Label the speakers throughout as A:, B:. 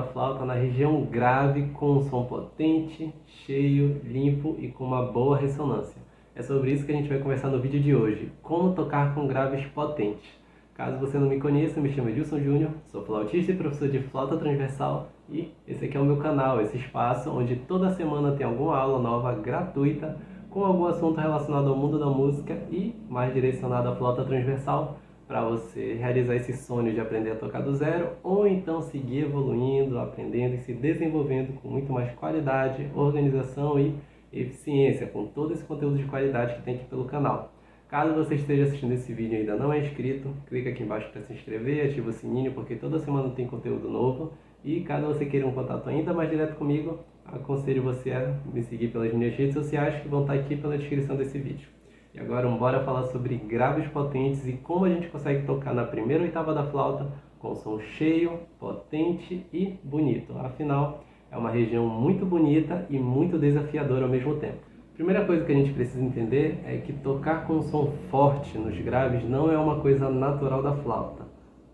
A: flauta na região grave com um som potente, cheio, limpo e com uma boa ressonância. É sobre isso que a gente vai conversar no vídeo de hoje, como tocar com graves potentes. Caso você não me conheça, me chamo Edilson Júnior, sou flautista e professor de flauta transversal e esse aqui é o meu canal, esse espaço onde toda semana tem alguma aula nova gratuita com algum assunto relacionado ao mundo da música e mais direcionado à flauta transversal, para você realizar esse sonho de aprender a tocar do zero ou então seguir evoluindo, aprendendo e se desenvolvendo com muito mais qualidade, organização e eficiência, com todo esse conteúdo de qualidade que tem aqui pelo canal. Caso você esteja assistindo esse vídeo e ainda não é inscrito, clica aqui embaixo para se inscrever, ativa o sininho porque toda semana tem conteúdo novo. E caso você queira um contato ainda mais direto comigo, aconselho você a me seguir pelas minhas redes sociais que vão estar aqui pela descrição desse vídeo. E agora bora falar sobre graves potentes e como a gente consegue tocar na primeira oitava da flauta com som cheio, potente e bonito. Afinal, é uma região muito bonita e muito desafiadora ao mesmo tempo. A primeira coisa que a gente precisa entender é que tocar com um som forte nos graves não é uma coisa natural da flauta.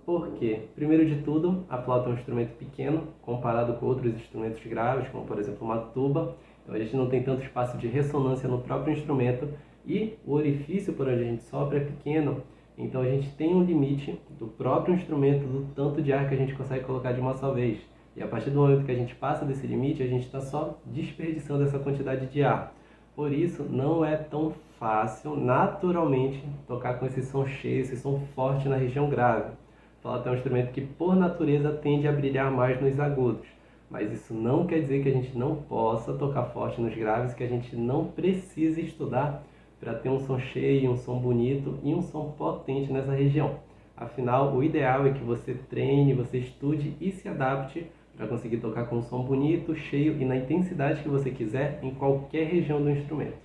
A: Por quê? Primeiro de tudo, a flauta é um instrumento pequeno comparado com outros instrumentos graves, como por exemplo uma tuba. Então a gente não tem tanto espaço de ressonância no próprio instrumento e o orifício por onde a gente sopra é pequeno. Então a gente tem um limite do próprio instrumento, do tanto de ar que a gente consegue colocar de uma só vez. E a partir do momento que a gente passa desse limite, a gente está só desperdiçando essa quantidade de ar. Por isso, não é tão fácil, naturalmente, tocar com esse som cheio, esse som forte na região grave. A flauta é um instrumento que, por natureza, tende a brilhar mais nos agudos. Mas isso não quer dizer que a gente não possa tocar forte nos graves, que a gente não precise estudar para ter um som cheio, um som bonito e um som potente nessa região. Afinal, o ideal é que você treine, você estude e se adapte para conseguir tocar com um som bonito, cheio e na intensidade que você quiser em qualquer região do instrumento.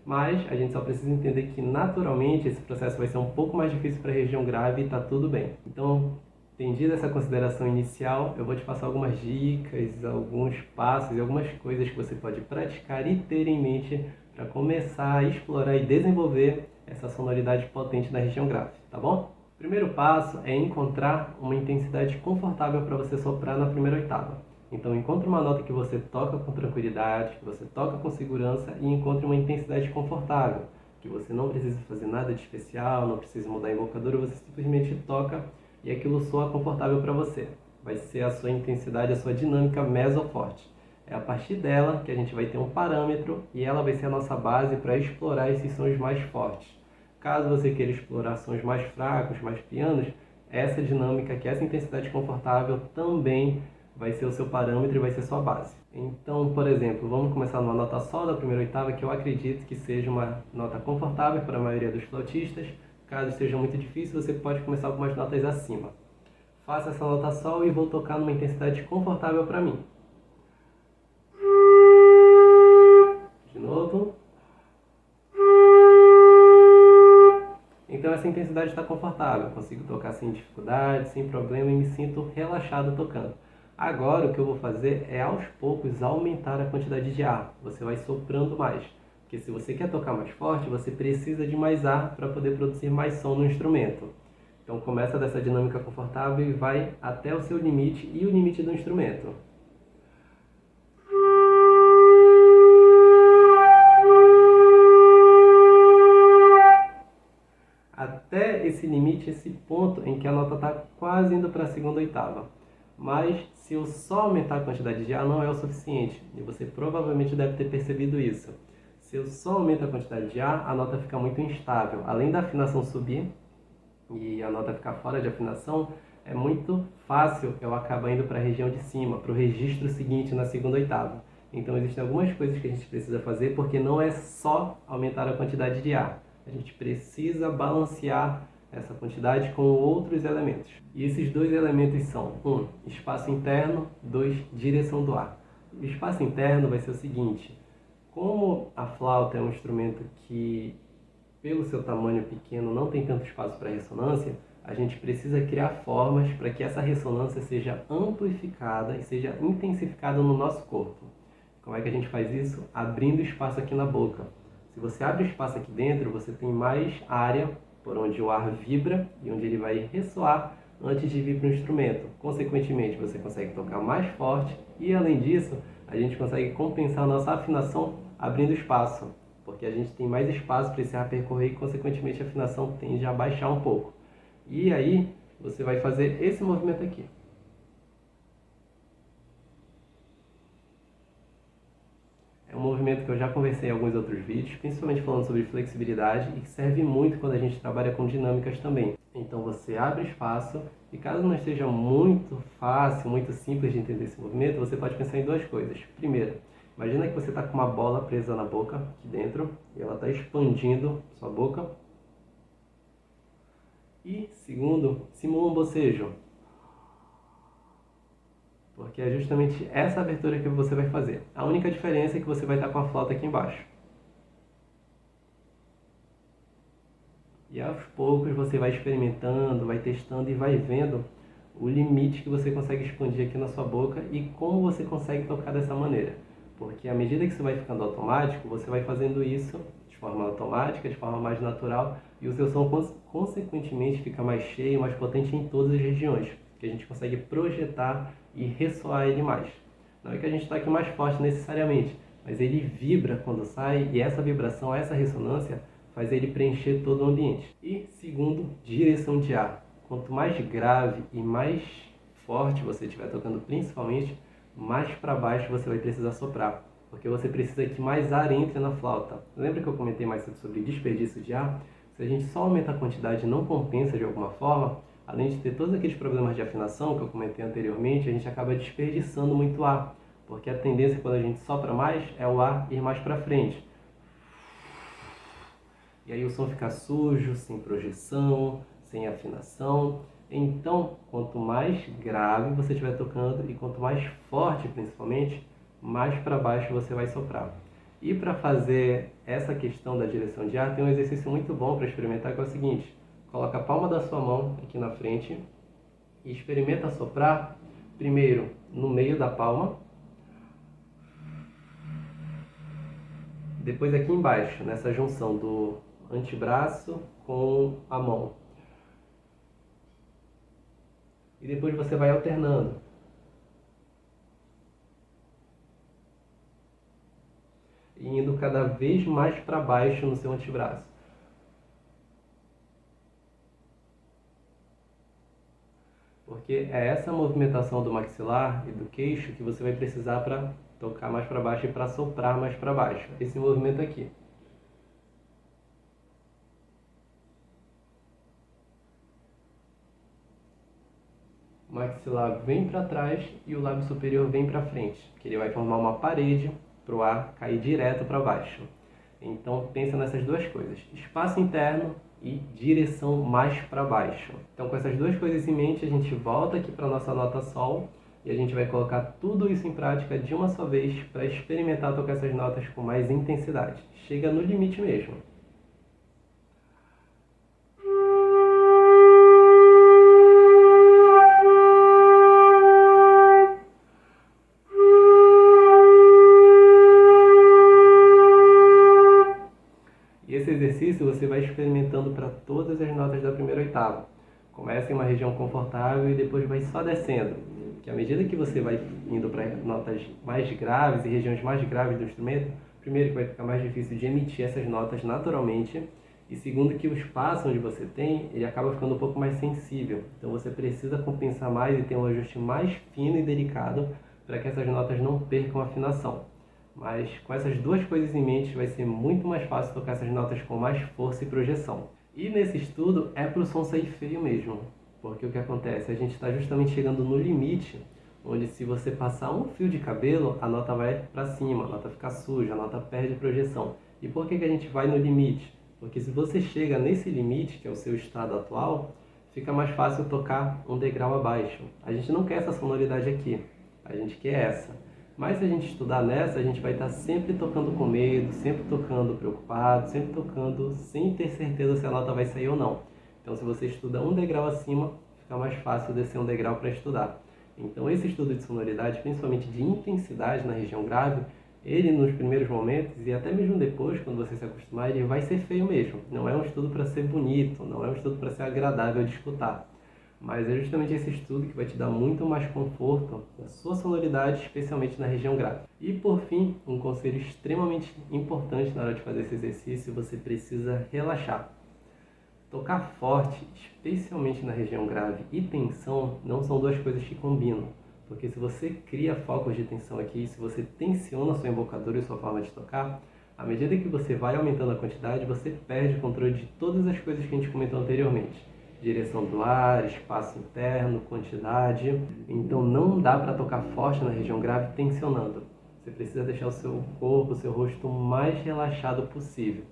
A: Mas a gente só precisa entender que naturalmente esse processo vai ser um pouco mais difícil para a região grave e está tudo bem. Então, entendida essa consideração inicial, eu vou te passar algumas dicas, alguns passos e algumas coisas que você pode praticar e ter em mente para começar a explorar e desenvolver essa sonoridade potente na região grave, tá bom? O primeiro passo é encontrar uma intensidade confortável para você soprar na primeira oitava. Então encontre uma nota que você toca com tranquilidade, que você toca com segurança e encontre uma intensidade confortável, que você não precisa fazer nada de especial, não precisa mudar a embocadura, você simplesmente toca e aquilo soa confortável para você. Vai ser a sua intensidade, a sua dinâmica mesoforte. É a partir dela que a gente vai ter um parâmetro e ela vai ser a nossa base para explorar esses sons mais fortes. Caso você queira explorar sons mais fracos, mais pianos, essa dinâmica, que essa intensidade confortável também vai ser o seu parâmetro e vai ser sua base. Então, por exemplo, vamos começar numa nota sol da primeira oitava, que eu acredito que seja uma nota confortável para a maioria dos flautistas. Caso seja muito difícil, você pode começar algumas notas acima. Faça essa nota sol e vou tocar numa intensidade confortável para mim. De novo. Então essa intensidade está confortável, eu consigo tocar sem dificuldade, sem problema e me sinto relaxado tocando. Agora o que eu vou fazer é aos poucos aumentar a quantidade de ar, você vai soprando mais. Porque se você quer tocar mais forte, você precisa de mais ar para poder produzir mais som no instrumento. Então começa dessa dinâmica confortável e vai até o seu limite e o limite do instrumento. Até esse limite, esse ponto em que a nota está quase indo para a segunda oitava. Mas se eu só aumentar a quantidade de ar não é o suficiente, e você provavelmente deve ter percebido isso. Se eu só aumento a quantidade de ar, a nota fica muito instável. Além da afinação subir e a nota ficar fora de afinação, é muito fácil eu acabar indo para a região de cima, para o registro seguinte na segunda oitava. Então existem algumas coisas que a gente precisa fazer, porque não é só aumentar a quantidade de ar. A gente precisa balancear essa quantidade com outros elementos. E esses dois elementos são 1. Espaço interno, 2. Direção do ar. O espaço interno vai ser o seguinte: como a flauta é um instrumento que, pelo seu tamanho pequeno, não tem tanto espaço para ressonância, a gente precisa criar formas para que essa ressonância seja amplificada e seja intensificada no nosso corpo. Como é que a gente faz isso? Abrindo espaço aqui na boca. Se você abre espaço aqui dentro, você tem mais área por onde o ar vibra e onde ele vai ressoar antes de vir para o instrumento. Consequentemente, você consegue tocar mais forte e, além disso, a gente consegue compensar a nossa afinação abrindo espaço, porque a gente tem mais espaço para esse ar percorrer e, consequentemente, a afinação tende a baixar um pouco. E aí, você vai fazer esse movimento aqui. É um movimento que eu já conversei em alguns outros vídeos, principalmente falando sobre flexibilidade, e que serve muito quando a gente trabalha com dinâmicas também. Então você abre espaço, e caso não esteja muito fácil, muito simples de entender esse movimento, você pode pensar em duas coisas. Primeiro, imagina que você está com uma bola presa na boca, aqui dentro, e ela está expandindo sua boca. E segundo, simula um bocejo, porque é justamente essa abertura que você vai fazer. A única diferença é que você vai estar com a flauta aqui embaixo. E aos poucos você vai experimentando, vai testando e vai vendo o limite que você consegue expandir aqui na sua boca e como você consegue tocar dessa maneira. Porque à medida que você vai ficando automático, você vai fazendo isso de forma automática, de forma mais natural, e o seu som consequentemente fica mais cheio, mais potente em todas as regiões, que a gente consegue projetar e ressoar ele mais. Não é que a gente toque mais forte necessariamente, mas ele vibra quando sai, e essa vibração, essa ressonância faz ele preencher todo o ambiente. E segundo, direção de ar. Quanto mais grave e mais forte você estiver tocando, principalmente, mais para baixo você vai precisar soprar, porque você precisa que mais ar entre na flauta. Lembra que eu comentei mais sobre desperdício de ar? Se a gente só aumenta a quantidade e não compensa de alguma forma, além de ter todos aqueles problemas de afinação que eu comentei anteriormente, a gente acaba desperdiçando muito ar, porque a tendência quando a gente sopra mais é o ar ir mais para frente. E aí o som fica sujo, sem projeção, sem afinação. Então, quanto mais grave você estiver tocando e quanto mais forte principalmente, mais para baixo você vai soprar. E para fazer essa questão da direção de ar, tem um exercício muito bom para experimentar, que é o seguinte: coloca a palma da sua mão aqui na frente e experimenta soprar primeiro no meio da palma, depois aqui embaixo, nessa junção do antebraço com a mão. E depois você vai alternando. E indo cada vez mais para baixo no seu antebraço. Porque é essa movimentação do maxilar e do queixo que você vai precisar para tocar mais para baixo e para soprar mais para baixo. Esse movimento aqui. O maxilar vem para trás e o lábio superior vem para frente, que ele vai formar uma parede para o ar cair direto para baixo. Então pensa nessas duas coisas, espaço interno e direção mais para baixo. Então com essas duas coisas em mente, a gente volta aqui para a nossa nota Sol e a gente vai colocar tudo isso em prática de uma só vez para experimentar tocar essas notas com mais intensidade. Chega no limite mesmo. E esse exercício você vai experimentando para todas as notas da primeira oitava. Começa em uma região confortável e depois vai só descendo. Porque à medida que você vai indo para notas mais graves e regiões mais graves do instrumento, primeiro que vai ficar mais difícil de emitir essas notas naturalmente, e segundo que o espaço onde você tem, ele acaba ficando um pouco mais sensível. Então você precisa compensar mais e ter um ajuste mais fino e delicado para que essas notas não percam a afinação. Mas com essas duas coisas em mente, vai ser muito mais fácil tocar essas notas com mais força e projeção. E nesse estudo é para o som sair feio mesmo, porque o que acontece? A gente está justamente chegando no limite, onde se você passar um fio de cabelo, a nota vai para cima, a nota fica suja, a nota perde projeção. E por que a gente vai no limite? Porque se você chega nesse limite, que é o seu estado atual, fica mais fácil tocar um degrau abaixo. A gente não quer essa sonoridade aqui, a gente quer essa. Mas se a gente estudar nessa, a gente vai estar sempre tocando com medo, sempre tocando preocupado, sempre tocando sem ter certeza se a nota vai sair ou não. Então se você estuda um degrau acima, fica mais fácil descer um degrau para estudar. Então esse estudo de sonoridade, principalmente de intensidade na região grave, ele nos primeiros momentos e até mesmo depois, quando você se acostumar, ele vai ser feio mesmo. Não é um estudo para ser bonito, não é um estudo para ser agradável de escutar. mas é justamente esse estudo que vai te dar muito mais conforto na sua sonoridade, especialmente na região grave. E por fim, um conselho extremamente importante na hora de fazer esse exercício: você precisa relaxar. Tocar forte, especialmente na região grave, e tensão não são duas coisas que combinam, porque se você cria focos de tensão aqui, se você tensiona sua embocadura e sua forma de tocar, à medida que você vai aumentando a quantidade, você perde o controle de todas as coisas que a gente comentou anteriormente: direção do ar, espaço interno, quantidade. Então não dá para tocar forte na região grave tensionando. Você precisa deixar o seu corpo, o seu rosto o mais relaxado possível.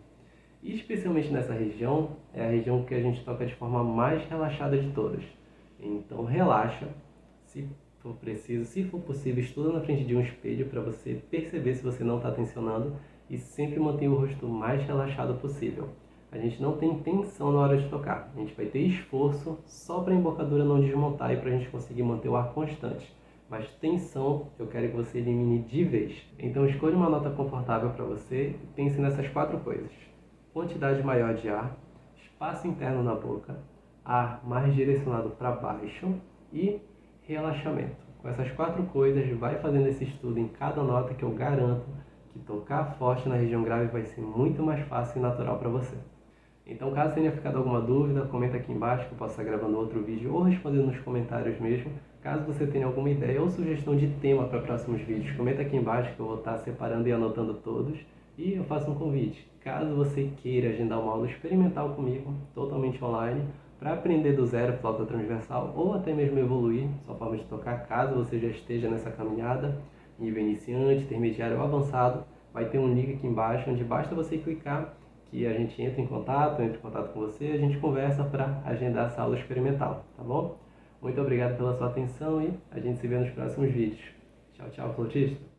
A: E especialmente nessa região, é a região que a gente toca de forma mais relaxada de todas. Então relaxa, se for preciso, se for possível, estuda na frente de um espelho para você perceber se você não está tensionando, e sempre mantenha o rosto o mais relaxado possível. A gente não tem tensão na hora de tocar, a gente vai ter esforço só para a embocadura não desmontar e para a gente conseguir manter o ar constante. Mas tensão eu quero que você elimine de vez. Então escolha uma nota confortável para você e pense nessas 4 coisas: quantidade maior de ar, espaço interno na boca, ar mais direcionado para baixo e relaxamento. Com essas 4 coisas, vai fazendo esse estudo em cada nota, que eu garanto que tocar forte na região grave vai ser muito mais fácil e natural para você. Então, caso tenha ficado alguma dúvida, comenta aqui embaixo que eu posso estar gravando outro vídeo ou respondendo nos comentários mesmo. Caso você tenha alguma ideia ou sugestão de tema para próximos vídeos, comenta aqui embaixo que eu vou estar separando e anotando todos. E eu faço um convite: caso você queira agendar uma aula experimental comigo, totalmente online, para aprender do zero flauta transversal ou até mesmo evoluir sua forma de tocar, caso você já esteja nessa caminhada, nível iniciante, intermediário ou avançado, vai ter um link aqui embaixo onde basta você clicar que a gente entra em contato com você, a gente conversa para agendar essa aula experimental, tá bom? Muito obrigado pela sua atenção e a gente se vê nos próximos vídeos. Tchau, tchau, flautista!